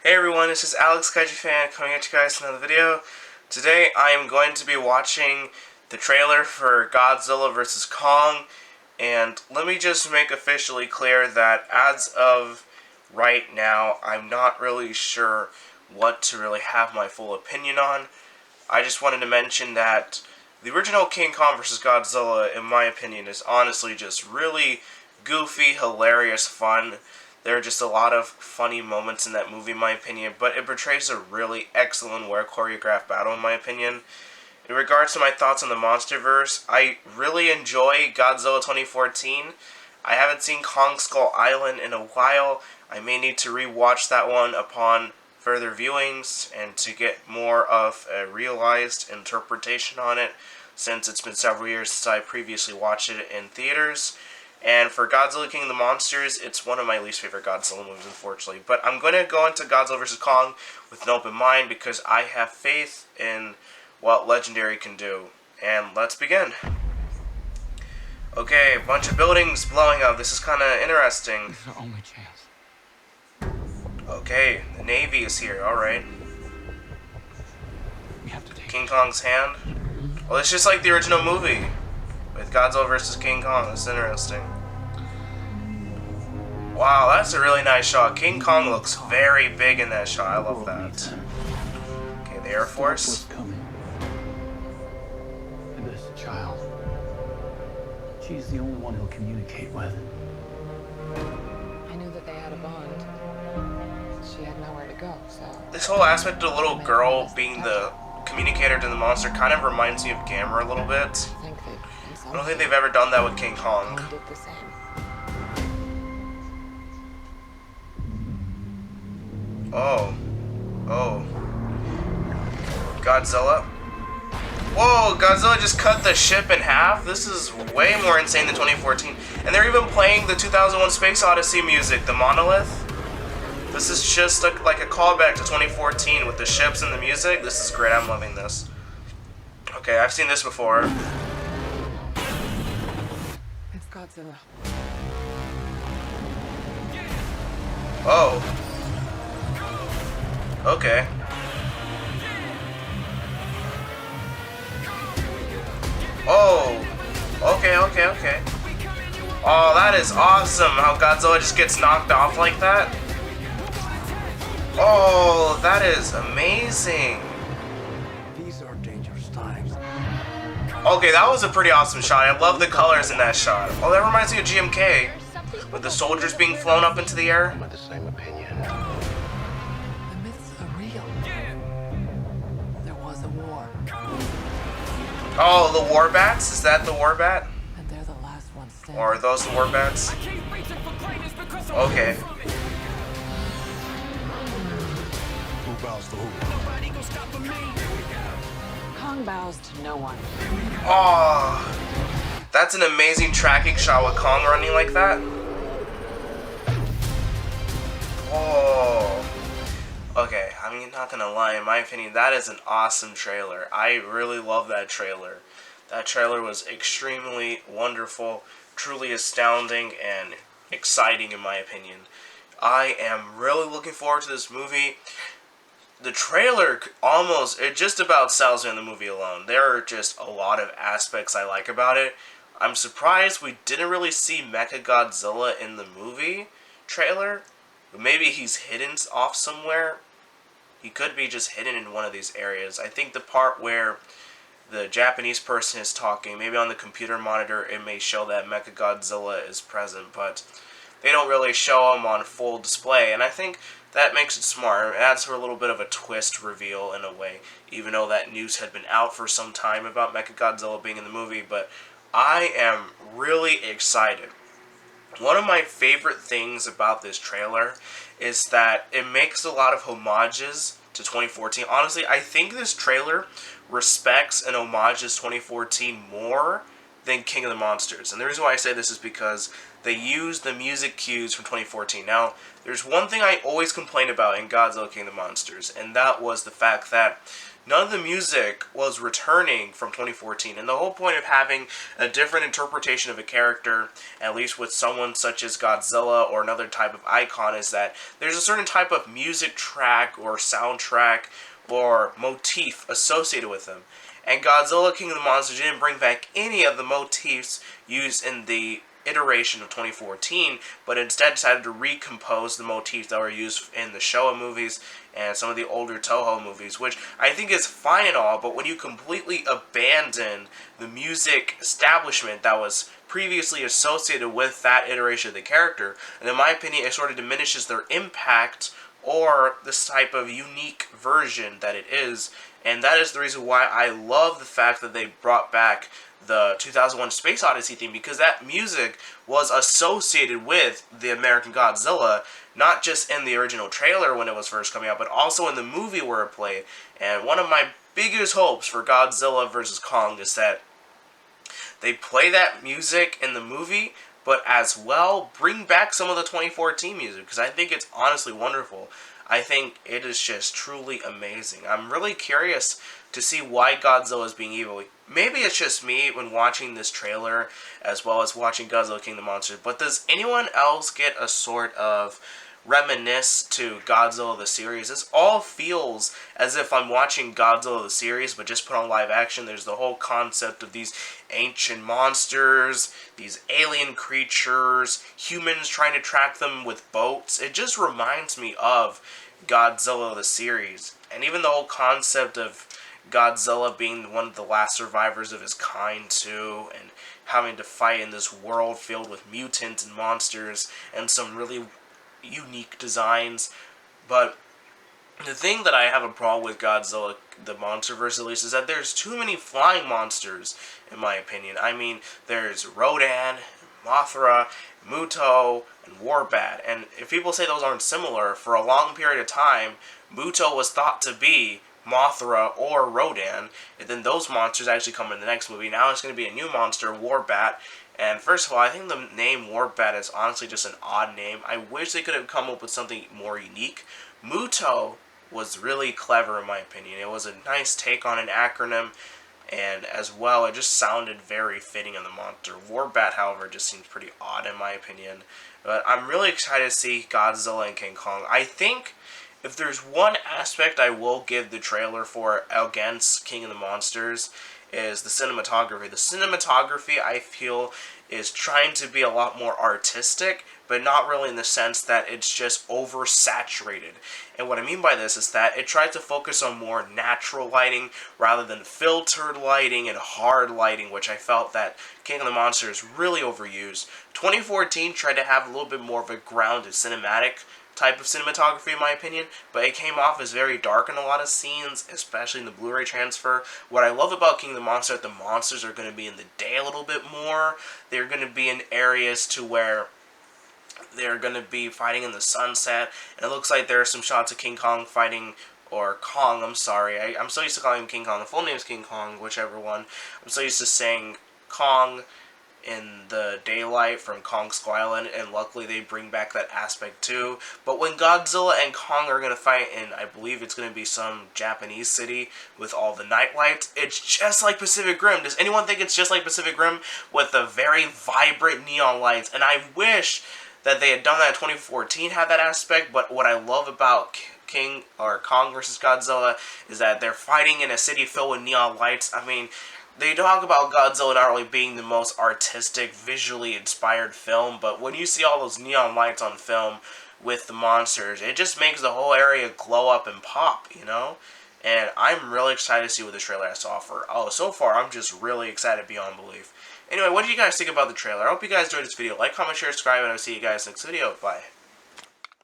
Hey everyone, this is Alex Kaiju Fan coming at you guys with another video. Today I am going to be watching the trailer for Godzilla vs. Kong, and let me just make officially clear that as of right now, I'm not really sure what to really have my full opinion on. I just wanted to mention that the original King Kong vs. Godzilla, in my opinion, is honestly just really goofy, hilarious fun. There are just a lot of funny moments in that movie, in my opinion, but it portrays a really excellent, well-choreographed battle, in my opinion. In regards to my thoughts on the MonsterVerse, I really enjoy Godzilla 2014. I haven't seen Kong Skull Island in a while. I may need to rewatch that one upon further viewings and to get more of a realized interpretation on it, since it's been several years since I previously watched it in theaters. And for Godzilla King of the Monsters, it's one of my least favorite Godzilla movies, unfortunately. But I'm going to go into Godzilla vs. Kong with an open mind because I have faith in what Legendary can do. And let's begin. Okay, a bunch of buildings blowing up. This is kind of interesting. This is our only chance. Okay, the Navy is here. Alright. We have to take King Kong's hand. Well, it's just like the original movie with Godzilla vs. King Kong. That's interesting. Wow, that's a really nice shot. King Kong looks very big in that shot. I love that. Okay, the Air Force. coming. And this child. She's the only one he'll communicate with. I knew that they had a bond. She had nowhere to go, so... This whole aspect of the little girl being the communicator to the monster kind of reminds me of Gamera a little bit. I think that in some I don't think they've ever done that with King Kong. Kong did the same. Oh. Oh. Godzilla. Whoa, Godzilla just cut the ship in half? This is way more insane than 2014. And they're even playing the 2001 Space Odyssey music, the Monolith. This is just like a callback to 2014 with the ships and the music. This is great, I'm loving this. Okay, I've seen this before. It's Godzilla. Oh. Okay. Oh. Okay. Oh, that is awesome how Godzilla just gets knocked off like that. Oh, that is amazing. These are dangerous times. Okay, that was a pretty awesome shot. I love the colors in that shot. Oh, that reminds me of GMK. With the soldiers being flown up into the air. I'm of the same opinion. The myths are real. There was a war, Oh, the war bats? Is that the war bat? and they're the last ones standing. Or are those the war bats? Okay. Who bows to who? Kong bows to no one. Oh, that's an amazing tracking shot with Kong running like that. Oh. Okay, I'm not gonna lie, in my opinion, that is an awesome trailer. I really love that trailer. That trailer was extremely wonderful, truly astounding, and exciting in my opinion. I am really looking forward to this movie. The trailer it just about sells me in the movie alone. There are just a lot of aspects I like about it. I'm surprised we didn't really see Mechagodzilla in the movie trailer. But maybe he's hidden off somewhere. He could be just hidden in one of these areas. I think the part where the Japanese person is talking, maybe on the computer monitor, it may show that Mechagodzilla is present, but they don't really show him on full display, and I think that makes it smart. It adds for a little bit of a twist reveal in a way, even though that news had been out for some time about Mechagodzilla being in the movie, but I am really excited. One of my favorite things about this trailer is that it makes a lot of homages to 2014. Honestly, I think this trailer respects and homages 2014 more than King of the Monsters. And the reason why I say this is because they used the music cues from 2014. Now, there's one thing I always complained about in Godzilla King of the Monsters, and that was the fact that none of the music was returning from 2014. And the whole point of having a different interpretation of a character, at least with someone such as Godzilla or another type of icon, is that there's a certain type of music track or soundtrack or motif associated with them. And Godzilla King of the Monsters didn't bring back any of the motifs used in the iteration of 2014, but instead decided to recompose the motifs that were used in the Showa movies and some of the older Toho movies, which I think is fine and all, but when you completely abandon the music establishment that was previously associated with that iteration of the character, and in my opinion, it sort of diminishes their impact or this type of unique version that it is. And that is the reason why I love the fact that they brought back the 2001 Space Odyssey theme, because that music was associated with the American Godzilla, not just in the original trailer when it was first coming out, but also in the movie where it played. And one of my biggest hopes for Godzilla vs. Kong is that they play that music in the movie, but as well bring back some of the 2014 music, because I think it's honestly wonderful. I think it is just truly amazing. I'm really curious to see why Godzilla is being evil. Maybe it's just me when watching this trailer, as well as watching Godzilla King of the Monsters, but does anyone else get a sort of reminisce to Godzilla the series? This all feels as if I'm watching Godzilla the series, but just put on live action. There's the whole concept of these ancient monsters, these alien creatures, humans trying to track them with boats. It just reminds me of Godzilla the series. And even the whole concept of Godzilla being one of the last survivors of his kind too, and having to fight in this world filled with mutants and monsters and some really unique designs. But the thing that I have a problem with Godzilla, the MonsterVerse at least, is that there's too many flying monsters, in my opinion. I mean, there's Rodan, Mothra, Muto, and Warbat. And if people say those aren't similar, for a long period of time, Muto was thought to be Mothra or Rodan, and then those monsters actually come in the next movie. Now it's going to be a new monster, Warbat. And first of all, I think the name Warbat is honestly just an odd name. I wish they could have come up with something more unique. Muto was really clever in my opinion. It was a nice take on an acronym, and as well, it just sounded very fitting on the monster. Warbat, however, just seems pretty odd in my opinion. But I'm really excited to see Godzilla and King Kong. I think if there's one aspect I will give the trailer for against King of the Monsters is the cinematography. The cinematography, I feel, is trying to be a lot more artistic, but not really in the sense that it's just oversaturated. And what I mean by this is that it tries to focus on more natural lighting rather than filtered lighting and hard lighting, which I felt that King of the Monsters really overused. 2014 tried to have a little bit more of a grounded cinematic type of cinematography in my opinion, but it came off as very dark in a lot of scenes, especially in the Blu-ray transfer. What I love about King of the Monsters is that the monsters are going to be in the day a little bit more. They're going to be in areas to where they're going to be fighting in the sunset, and it looks like there are some shots of King Kong fighting, or Kong, I'm sorry. I'm so used to calling him King Kong. The full name is King Kong, whichever one. I'm so used to saying Kong in the daylight from Kong Skull Island, and luckily they bring back that aspect too. But when Godzilla and Kong are going to fight in, I believe it's going to be some Japanese city with all the night lights, it's just like Pacific Rim. Does anyone think it's just like Pacific Rim with the very vibrant neon lights? And I wish that they had done that in 2014, had that aspect, but what I love about King or Kong versus Godzilla is that they're fighting in a city filled with neon lights. I mean, they talk about Godzilla not really being the most artistic, visually inspired film, but when you see all those neon lights on film with the monsters, it just makes the whole area glow up and pop, you know? And I'm really excited to see what the trailer has to offer. Oh, so far, I'm just really excited beyond belief. Anyway, what do you guys think about the trailer? I hope you guys enjoyed this video. Like, comment, share, subscribe, and I'll see you guys next video. Bye.